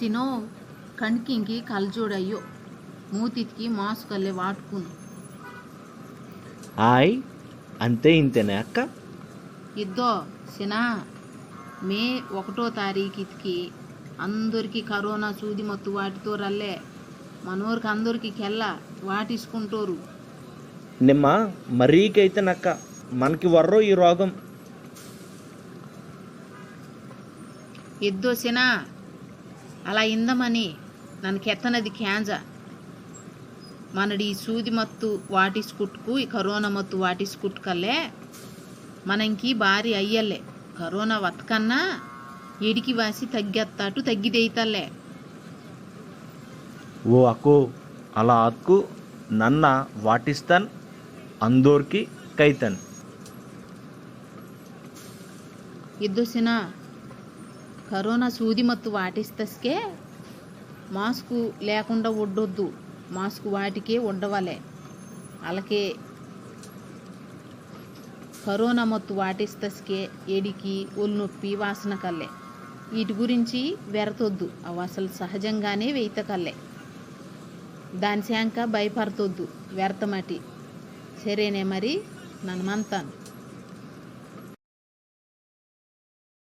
ಸಿನೋ ಕಣ್ಕಿಂಗಿ ಕಲ್ಜೋಡಯ್ಯೋ ಮೂತಿತ್ಕಿ ಮಾಸ್ಕಲ್ಲೇ వాటుకును ఆయ్ అంతే ఇంతేనే అక్క. ఇద్దో సినా మే 1వ తారీఖుకి అందరికి కరోనా సూది మత్తు వాటితో రల్లే మనోరికి అందరికి కెల్ల వాటిసుకుంటోరు. నిమ్మ మరీకైతేనక్క మనకి వర్రో ఈ రోగం. ఎద్దో సినా అలా ఇందమని నన్ను కెత్తనది క్యాంజ మనడి ఈ సూది మత్తు వాటిసుకుట్టుకు ఈ కరోనా మత్తు వాటిసుకుట్టుకల్లే మనకి భారీ అయ్యల్లే కరోనా వతకన్నా ఎడికి వాసి తగ్గెత్తాటు తగ్గిదేయితల్లే. ఓ అక్కో అలా అక్కు నన్న వాటిస్తాన్ అందోర్కి కైతన్. ఎద్దొసినా కరోనా సూది మత్తు వాటిస్తస్కే మాస్కు లేకుండా ఉండొద్దు, మాస్కు వాటికే ఉండవలే. అలాగే కరోనా మత్తు వాటిస్తస్కే ఎడికి ఒళ్ళు నొప్పి వాసన కల్లే వీటి గురించి వెరతొద్దు, అవి అసలు సహజంగానే వెయితకల్లే. దాని శాంక భయపడతొద్దు వెరతమటి. సరేనే మరి నన్ను మంతాను.